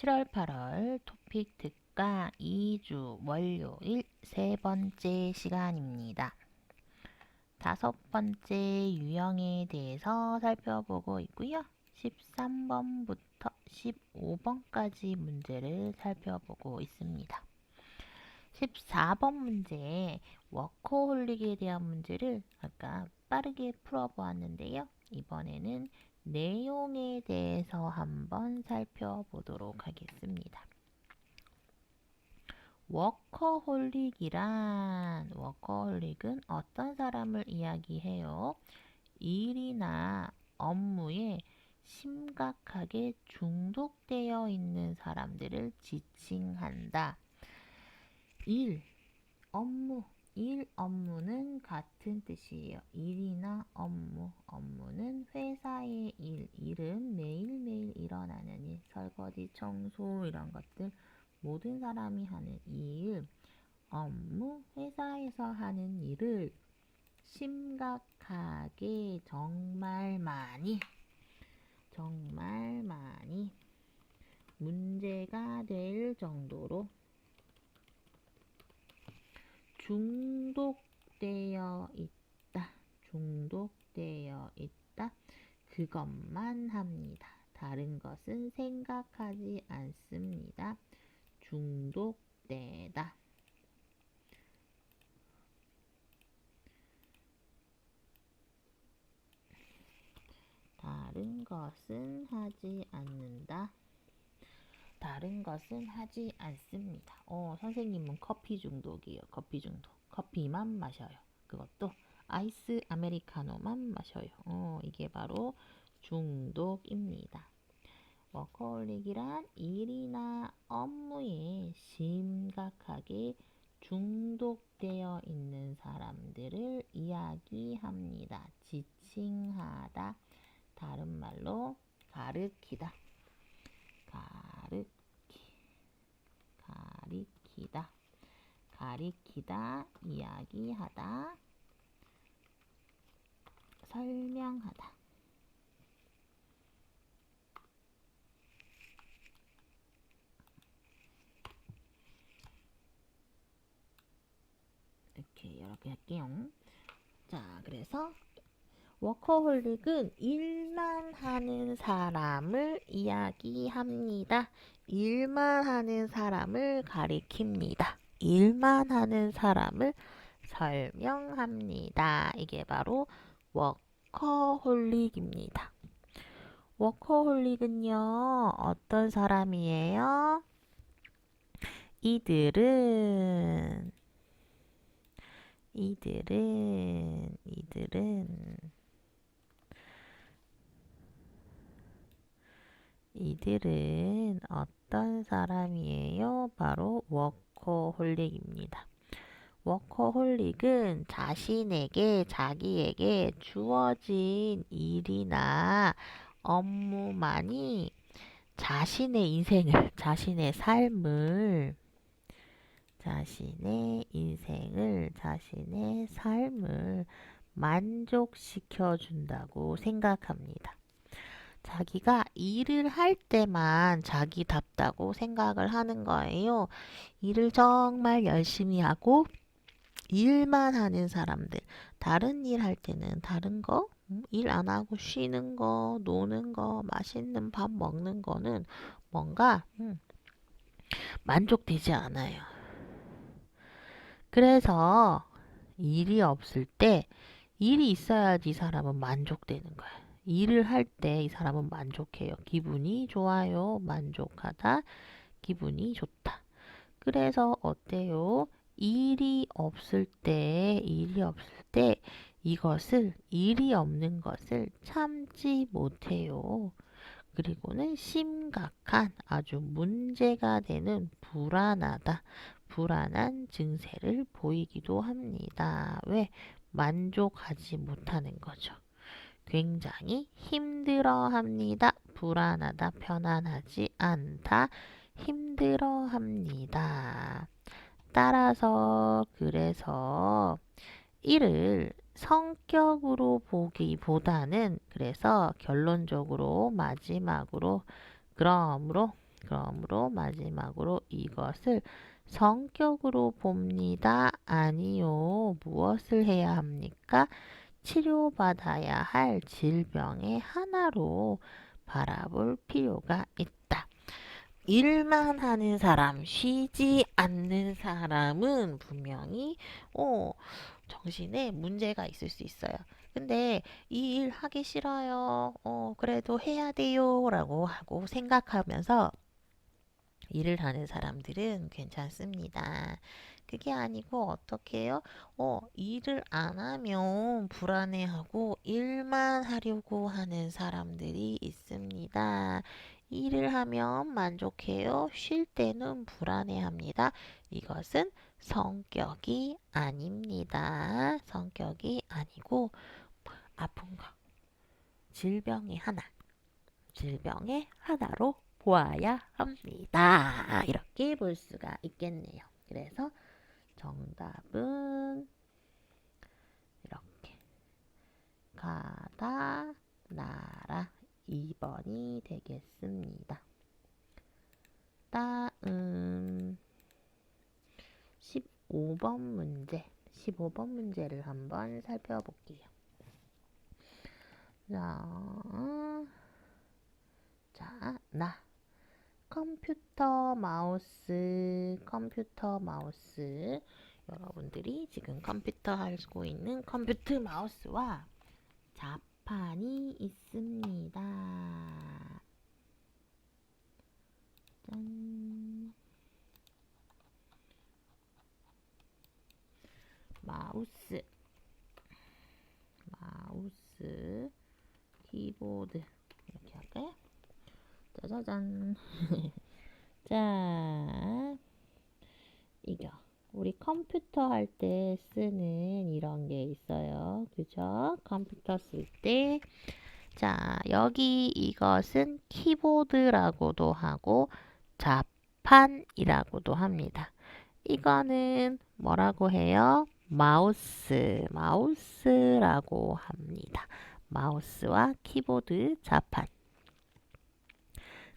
7월 8월 토픽 특강 2주 월요일 세 번째 시간입니다. 다섯 번째 유형에 대해서 살펴보고 있고요. 13번부터 15번까지 문제를 살펴보고 있습니다. 14번 문제 워커홀릭에 대한 문제를 아까 빠르게 풀어보았는데요. 이번에는 내용에 대해서 한번 살펴보도록 하겠습니다. 워커홀릭은 어떤 사람을 이야기해요? 일이나 업무에 심각하게 중독되어 있는 사람들을 지칭한다. 업무는 같은 뜻이에요. 일이나 업무는 회사의 일은 매일매일 일어나는 일, 설거지, 청소 이런 것들 모든 사람이 하는 일, 업무, 회사에서 하는 일을 심각하게 정말 많이 문제가 될 정도로 중독되어 있다. 그것만 합니다. 다른 것은 생각하지 않습니다. 중독되다. 다른 것은 하지 않는다. 다른 것은 하지 않습니다. 선생님은 커피 중독이에요. 커피 중독. 커피만 마셔요. 그것도 아이스 아메리카노만 마셔요. 이게 바로 중독입니다. 워커홀릭이란 일이나 업무에 심각하게 중독되어 있는 사람들을 이야기합니다. 지칭하다. 다른 말로 가리키다. 이야기하다, 설명하다. 이렇게 할게요. 자, 그래서 워커홀릭은 일만 하는 사람을 이야기합니다. 일만 하는 사람을 가리킵니다. 일만 하는 사람을 설명합니다. 이게 바로 워커홀릭입니다. 워커홀릭은요, 어떤 사람이에요? 이들은 어떤 사람이에요? 바로 워커홀릭입니다. 워커홀릭은 자기에게 주어진 일이나 업무만이 자신의 인생을, 자신의 삶을 만족시켜 준다고 생각합니다. 자기가 일을 할 때만 자기답다고 생각을 하는 거예요. 일을 정말 열심히 하고 일만 하는 사람들, 다른 일 할 때는 다른 거, 일 안 하고 쉬는 거, 노는 거, 맛있는 밥 먹는 거는 뭔가 만족되지 않아요. 그래서 일이 없을 때 일이 있어야지 이 사람은 만족되는 거야. 일을 할 때 이 사람은 만족해요. 기분이 좋아요. 만족하다. 기분이 좋다. 그래서 어때요? 일이 없을 때 일이 없는 것을 참지 못해요. 그리고는 심각한 아주 문제가 되는 불안한 증세를 보이기도 합니다. 왜? 만족하지 못하는 거죠. 굉장히 힘들어합니다. 불안하다, 편안하지 않다, 힘들어합니다. 따라서 그래서 이를 성격으로 보기보다는 그래서 결론적으로 마지막으로 그러므로 그러므로 마지막으로 이것을 성격으로 봅니다. 아니요. 무엇을 해야 합니까? 치료받아야 할 질병의 하나로 바라볼 필요가 있다. 일만 하는 사람, 쉬지 않는 사람은 분명히 정신에 문제가 있을 수 있어요. 근데 이 일 하기 싫어요. 그래도 해야 돼요. 라고 하고 생각하면서 일을 하는 사람들은 괜찮습니다. 그게 아니고 어떻게 해요? 일을 안 하면 불안해하고 일만 하려고 하는 사람들이 있습니다. 일을 하면 만족해요. 쉴 때는 불안해합니다. 이것은 성격이 아닙니다. 성격이 아니고 아픈 거, 질병의 하나로 보아야 합니다. 이렇게 볼 수가 있겠네요. 그래서 정답은 이렇게 가다 나라 2번이 되겠습니다. 다음 15번 문제. 15번 문제를 한번 살펴볼게요. 컴퓨터 마우스. 여러분들이 지금 컴퓨터 하고 있는 컴퓨터 마우스와 자판이 있습니다. 짠. 마우스, 키보드 이렇게 할까요? 짜자잔. 자, 이거 우리 컴퓨터 할 때 쓰는 이런 게 있어요. 그죠? 컴퓨터 쓸 때. 자, 여기 이것은 키보드라고도 하고 자판이라고도 합니다. 이거는 뭐라고 해요? 마우스라고 합니다. 마우스와 키보드, 자판.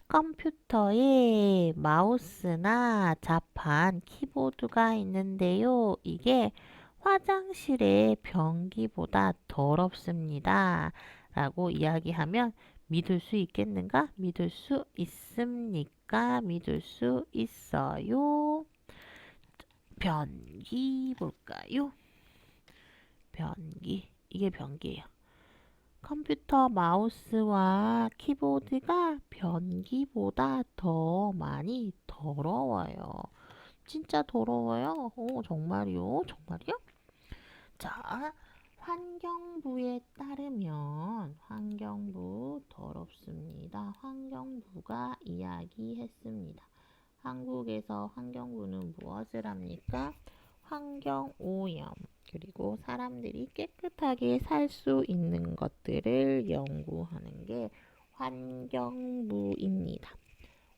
컴퓨터에 마우스나 자판, 키보드가 있는데요. 이게 화장실의 변기보다 더럽습니다. 라고 이야기하면 믿을 수 있겠는가? 믿을 수 있습니까? 믿을 수 있어요. 변기 볼까요? 변기. 이게 변기예요. 컴퓨터 마우스와 키보드가 변기보다 더 많이 더러워요. 진짜 더러워요. 정말요? 정말요? 자, 환경부에 따르면 환경부 더럽습니다. 환경부가 이야기했습니다. 한국에서 환경부는 무엇을 합니까? 환경오염, 그리고 사람들이 깨끗하게 살 수 있는 것들을 연구하는 게 환경부입니다.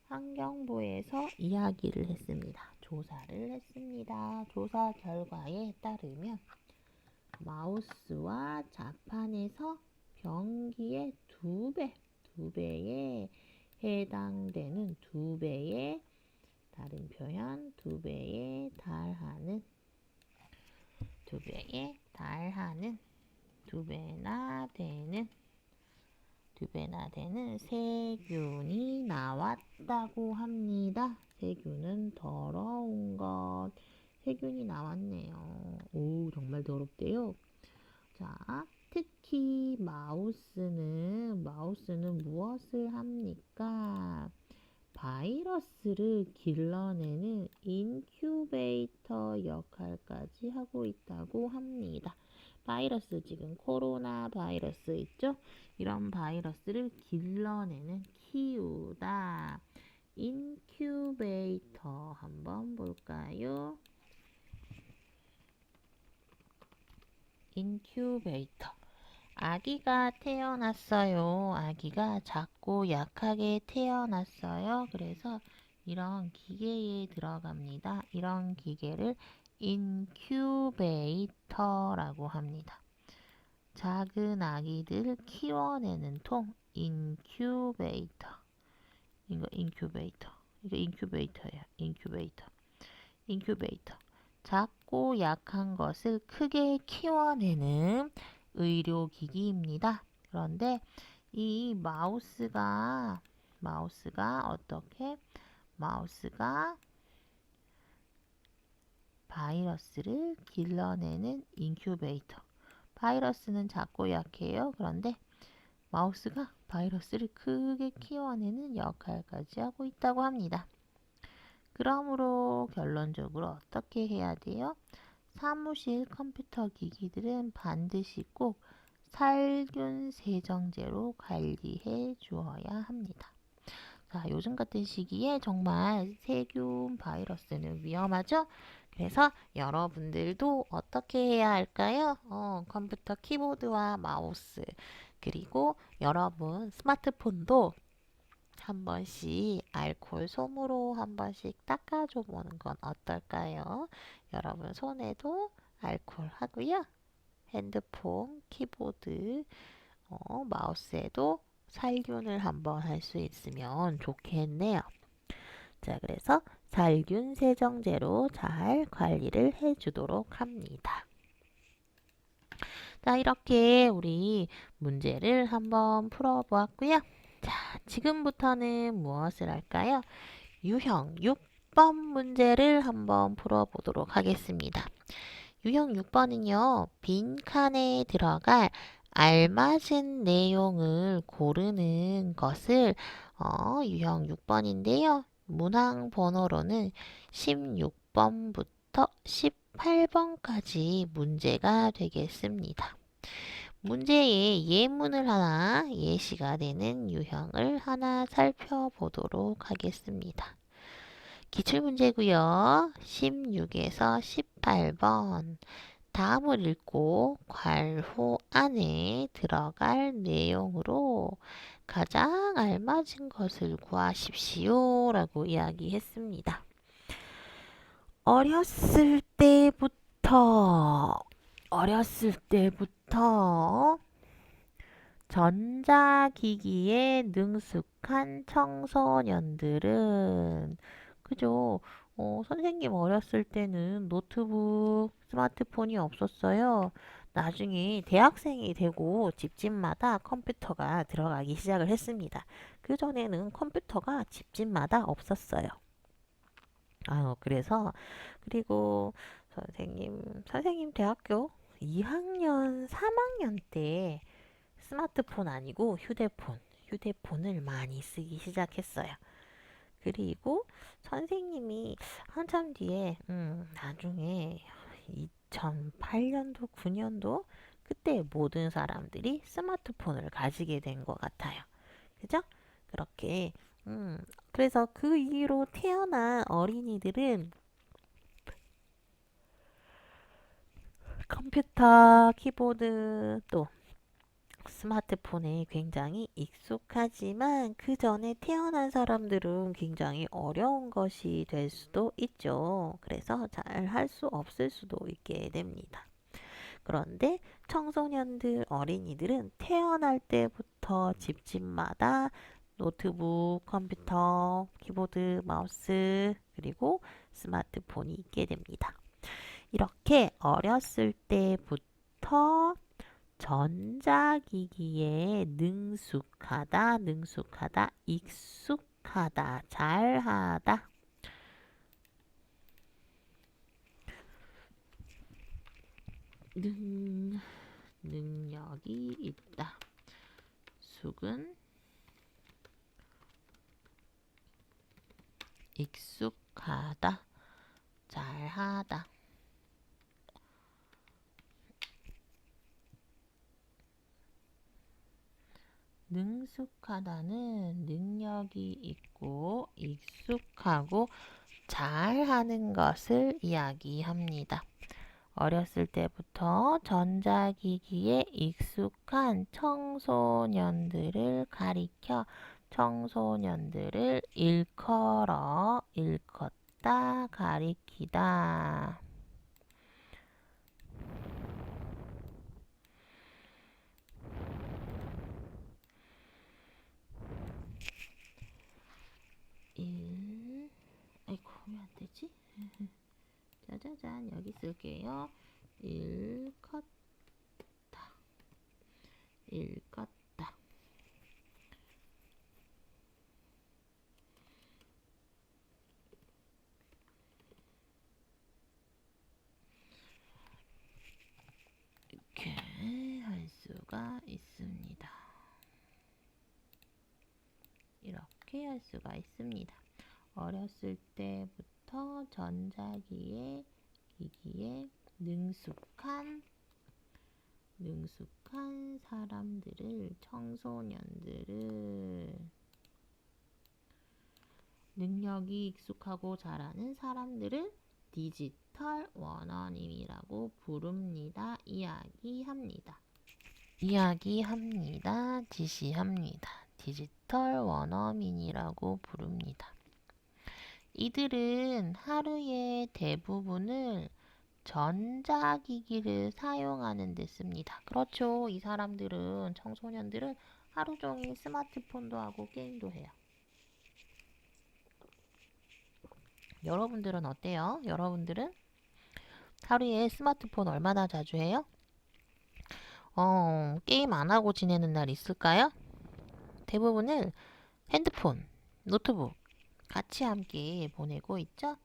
환경부에서 이야기를 했습니다. 조사를 했습니다. 조사 결과에 따르면 마우스와 자판에서 변기의 두 배에 해당되는 다른 표현 두 배에 달하는 두 배나 되는 세균이 나왔다고 합니다. 세균은 더러운 것. 세균이 나왔네요. 오, 정말 더럽대요. 자, 특히 마우스는 무엇을 합니까? 바이러스를 길러내는 인큐베이터 역할까지 하고 있다고 합니다. 바이러스, 지금 코로나 바이러스 있죠? 이런 바이러스를 길러내는, 키우다. 인큐베이터 한번 볼까요? 인큐베이터. 아기가 태어났어요. 아기가 작고 약하게 태어났어요. 그래서 이런 기계에 들어갑니다. 이런 기계를 인큐베이터라고 합니다. 작은 아기들 키워내는 통, 인큐베이터. 이거 인큐베이터. 이게 인큐베이터예요. 인큐베이터. 작고 약한 것을 크게 키워내는 의료기기입니다. 그런데 이 마우스가 어떻게? 마우스가 바이러스를 길러내는 인큐베이터. 바이러스는 작고 약해요. 그런데 마우스가 바이러스를 크게 키워내는 역할까지 하고 있다고 합니다. 그러므로 결론적으로 어떻게 해야 돼요? 사무실 컴퓨터 기기들은 반드시 꼭 살균 세정제로 관리해 주어야 합니다. 자, 요즘 같은 시기에 정말 세균 바이러스는 위험하죠? 그래서 여러분들도 어떻게 해야 할까요? 컴퓨터 키보드와 마우스, 그리고 여러분 스마트폰도 한 번씩 알코올 솜으로 한 번씩 닦아줘 보는 건 어떨까요? 여러분 손에도 알코올 하고요. 핸드폰, 키보드, 마우스에도 살균을 한번 할 수 있으면 좋겠네요. 자, 그래서 살균 세정제로 잘 관리를 해주도록 합니다. 자, 이렇게 우리 문제를 한번 풀어보았고요. 자, 지금부터는 무엇을 할까요? 유형 6번 문제를 한번 풀어보도록 하겠습니다. 유형 6번은요, 빈칸에 들어갈 알맞은 내용을 고르는 것을 유형 6번인데요. 문항 번호로는 16번부터 18번까지 문제가 되겠습니다. 문제의 예문을 하나, 예시가 되는 유형을 하나 살펴보도록 하겠습니다. 기출문제고요. 16에서 18번. 다음을 읽고 괄호 안에 들어갈 내용으로 가장 알맞은 것을 구하십시오 라고 이야기했습니다. 어렸을 때부터 전자기기에 능숙한 청소년들은, 그죠? 선생님 어렸을 때는 노트북, 스마트폰이 없었어요. 나중에 대학생이 되고 집집마다 컴퓨터가 들어가기 시작을 했습니다. 그전에는 컴퓨터가 집집마다 없었어요. 그리고 선생님 대학교 2학년, 3학년 때 스마트폰 아니고 휴대폰을 많이 쓰기 시작했어요. 그리고 선생님이 한참 뒤에, 나중에 2008년도, 9년도, 그때 모든 사람들이 스마트폰을 가지게 된 것 같아요. 그죠? 그렇게, 그래서 그 이후로 태어난 어린이들은 컴퓨터, 키보드, 또 스마트폰에 굉장히 익숙하지만 그 전에 태어난 사람들은 굉장히 어려운 것이 될 수도 있죠. 그래서 잘 할 수 없을 수도 있게 됩니다. 그런데 청소년들, 어린이들은 태어날 때부터 집집마다 노트북, 컴퓨터, 키보드, 마우스, 그리고 스마트폰이 있게 됩니다. 이렇게 어렸을 때부터 전자기기에 능숙하다, 익숙하다, 잘하다. 능력이 있다. 숙은 익숙하다, 잘하다. 능숙하다는 능력이 있고 익숙하고 잘하는 것을 이야기합니다. 어렸을 때부터 전자기기에 익숙한 청소년들을 가리켜 청소년들을 일컬어 일컫다 가리키다. 있지? 짜자잔, 여기 쓸게요. 일컫다, 일껐다. 이렇게 할 수가 있습니다. 이렇게 할 수가 있습니다. 어렸을 때부터 전자기기에 능숙한 사람들을, 청소년들을, 능력이 익숙하고 잘하는 사람들을 디지털 원어민이라고 부릅니다. 이야기합니다. 지시합니다. 디지털 원어민이라고 부릅니다. 이들은 하루의 대부분을 전자기기를 사용하는 데 씁니다. 그렇죠. 이 사람들은, 청소년들은 하루 종일 스마트폰도 하고 게임도 해요. 여러분들은 어때요? 여러분들은 하루에 스마트폰 얼마나 자주 해요? 게임 안 하고 지내는 날 있을까요? 대부분을 핸드폰, 노트북 같이 함께 보내고 있죠?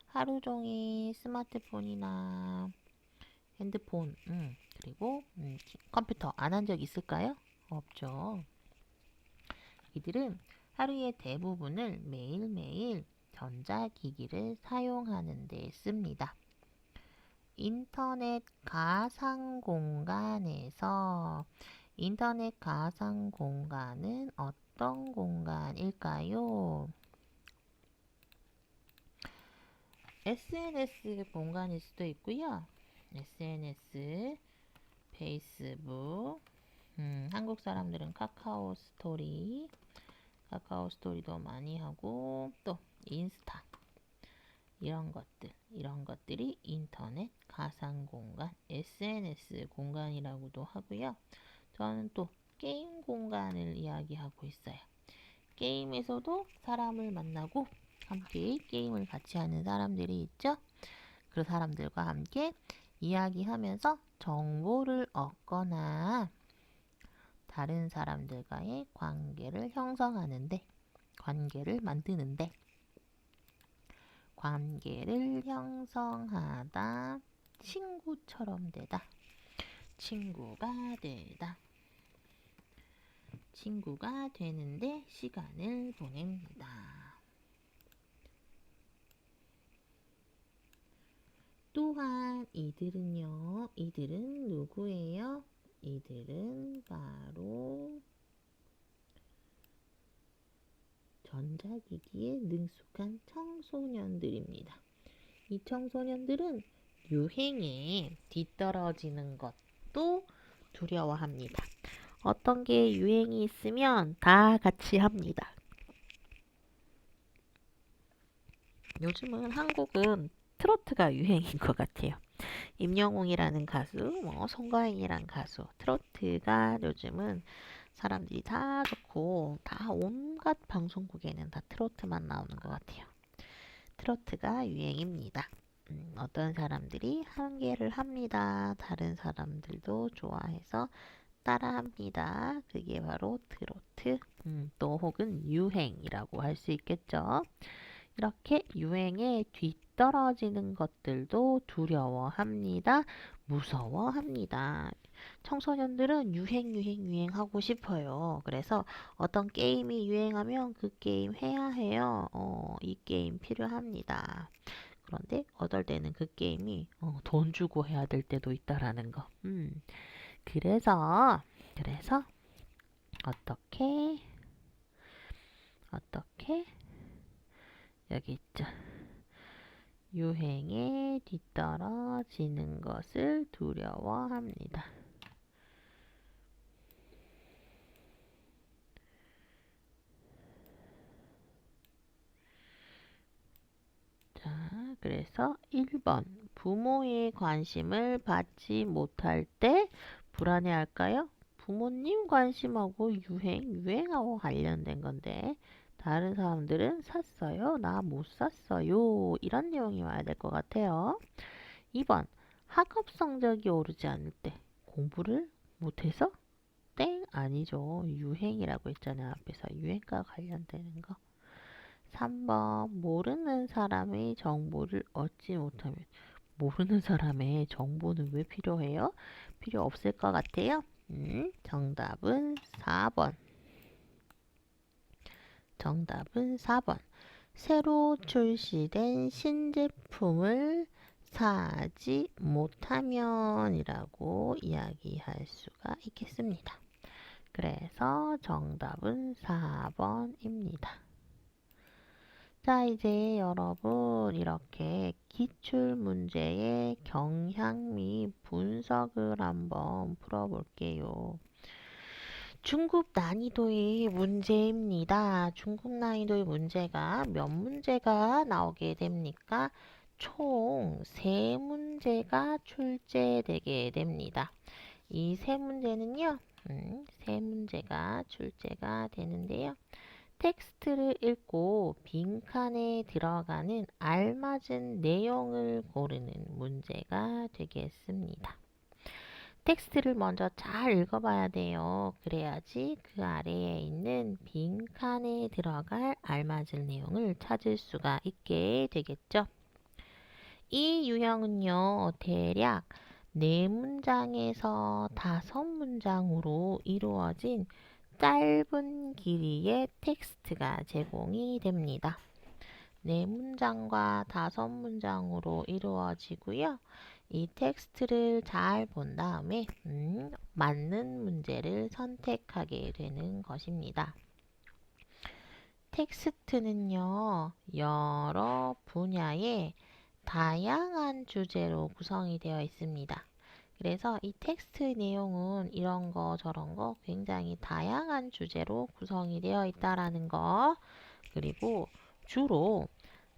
하루 종일 스마트폰이나 핸드폰, 그리고 컴퓨터 안 한 적 있을까요? 없죠. 이들은 하루의 대부분을 매일매일 전자기기를 사용하는 데 씁니다. 인터넷 가상공간은 어떤 공간일까요? SNS 공간일 수도 있고요. SNS, 페이스북, 한국 사람들은 카카오 스토리도 많이 하고, 또 인스타, 이런 것들이 인터넷 가상공간, SNS 공간이라고도 하고요. 저는 또 게임 공간을 이야기하고 있어요. 게임에서도 사람을 만나고 함께 게임을 같이 하는 사람들이 있죠. 그 사람들과 함께 이야기하면서 정보를 얻거나 다른 사람들과의 관계를 형성하는데, 관계를 형성하다, 친구처럼 되다, 친구가 되는데 시간을 보냅니다. 또한 이들은 누구예요? 이들은 바로 전자기기에 능숙한 청소년들입니다. 이 청소년들은 유행에 뒤떨어지는 것도 두려워합니다. 어떤 게 유행이 있으면 다 같이 합니다. 요즘은 한국은 트로트가 유행인 것 같아요. 임영웅이라는 가수, 송가인이라는 가수, 트로트가 요즘은 사람들이 다 좋고, 다 온갖 방송국에는 다 트로트만 나오는 것 같아요. 트로트가 유행입니다. 어떤 사람들이 한계를 합니다. 다른 사람들도 좋아해서 따라합니다. 그게 바로 트로트, 또 혹은 유행이라고 할 수 있겠죠. 이렇게 유행에 뒤떨어지는 것들도 두려워합니다. 무서워합니다. 청소년들은 유행 하고 싶어요. 그래서 어떤 게임이 유행하면 그 게임 해야 해요. 이 게임 필요합니다. 그런데 어떨 때는 그 게임이 돈 주고 해야 될 때도 있다라는 거. 그래서 어떻게 여기 있죠. 유행에 뒤떨어지는 것을 두려워합니다. 자, 그래서 1번. 부모의 관심을 받지 못할 때 불안해할까요? 부모님 관심하고 유행하고 관련된 건데 다른 사람들은 샀어요. 나 못 샀어요. 이런 내용이 와야 될 것 같아요. 2번. 학업 성적이 오르지 않을 때 공부를 못해서? 땡 아니죠. 유행이라고 했잖아요. 앞에서 유행과 관련되는 거. 3번. 모르는 사람의 정보를 얻지 못하면 모르는 사람의 정보는 왜 필요해요? 필요 없을 것 같아요. 정답은 4번. 정답은 4번. 새로 출시된 신제품을 사지 못하면 이라고 이야기할 수가 있겠습니다. 그래서 정답은 4번입니다. 자, 이제 여러분 이렇게 기출문제의 경향 및 분석을 한번 풀어볼게요. 중급 난이도의 문제입니다. 중급 난이도의 문제가 몇 문제가 나오게 됩니까? 총 3문제가 출제되게 됩니다. 이 3문제는요, 3문제가 출제가 되는데요. 텍스트를 읽고 빈칸에 들어가는 알맞은 내용을 고르는 문제가 되겠습니다. 텍스트를 먼저 잘 읽어봐야 돼요. 그래야지 그 아래에 있는 빈칸에 들어갈 알맞은 내용을 찾을 수가 있게 되겠죠. 이 유형은요, 대략 4문장에서 5문장으로 이루어진 짧은 길이의 텍스트가 제공이 됩니다. 4문장과 5문장으로 이루어지고요. 이 텍스트를 잘 본 다음에 맞는 문제를 선택하게 되는 것입니다. 텍스트는요, 여러 분야의 다양한 주제로 구성이 되어 있습니다. 그래서 이 텍스트 내용은 이런 거 저런 거 굉장히 다양한 주제로 구성이 되어 있다라는 거, 그리고 주로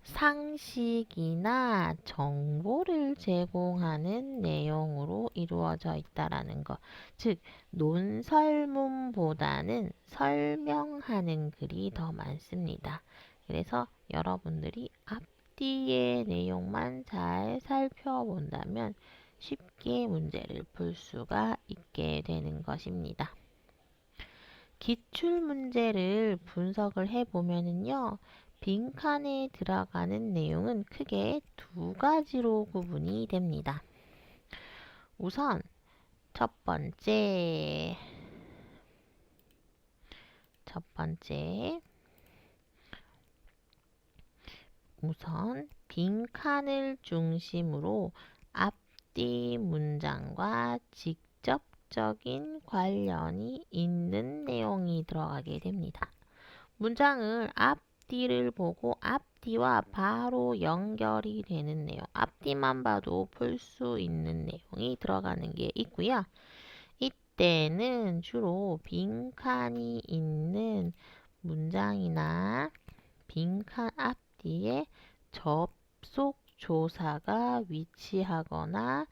상식이나 정보를 제공하는 내용으로 이루어져 있다라는 것. 즉, 논설문보다는 설명하는 글이 더 많습니다. 그래서 여러분들이 앞뒤의 내용만 잘 살펴본다면 쉽게 문제를 풀 수가 있게 되는 것입니다. 기출문제를 분석을 해보면은요, 빈칸에 들어가는 내용은 크게 2가지로 구분이 됩니다. 우선 첫 번째 우선 빈칸을 중심으로 앞뒤 문장과 직접적인 관련이 있는 내용이 들어가게 됩니다. 문장을 앞뒤를 보고 앞뒤와 바로 연결이 되는 내용, 앞뒤만 봐도 풀 수 있는 내용이 들어가는 게 있고요. 이때는 주로 빈칸이 있는 문장이나 빈칸 앞뒤에 접속 조사가 위치하거나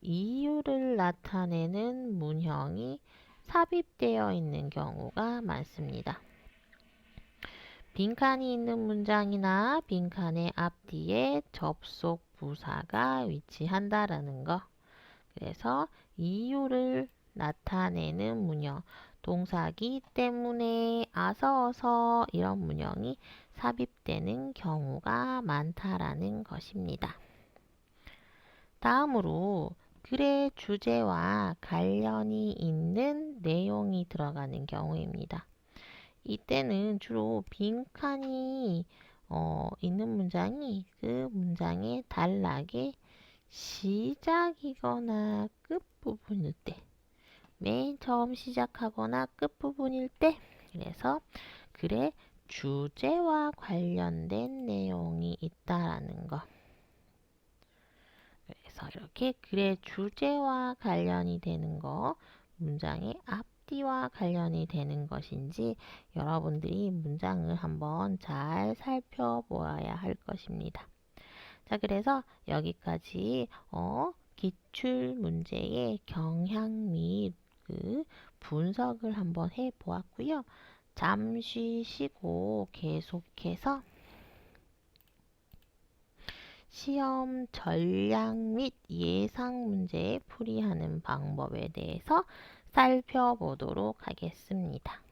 이유를 나타내는 문형이 삽입되어 있는 경우가 많습니다. 빈칸이 있는 문장이나 빈칸의 앞뒤에 접속 부사가 위치한다라는 거. 그래서 이유를 나타내는 문형, 동사기 때문에 어서 이런 문형이 삽입되는 경우가 많다라는 것입니다. 다음으로 글의 주제와 관련이 있는 내용이 들어가는 경우입니다. 이때는 주로 빈칸이 있는 문장이 그 문장의 단락의 시작이거나 끝부분일 때, 맨 처음 시작하거나 끝부분일 때, 그래서 글의 주제와 관련된 내용이 있다라는 거. 그래서 이렇게 글의 주제와 관련이 되는 거, 문장의 앞뒤와 관련이 되는 것인지 여러분들이 문장을 한번 잘 살펴보아야 할 것입니다. 자, 그래서 여기까지 기출 문제의 경향 및 그 분석을 한번 해 보았고요. 잠시 쉬고 계속해서 시험 전략 및 예상 문제 풀이하는 방법에 대해서 살펴보도록 하겠습니다.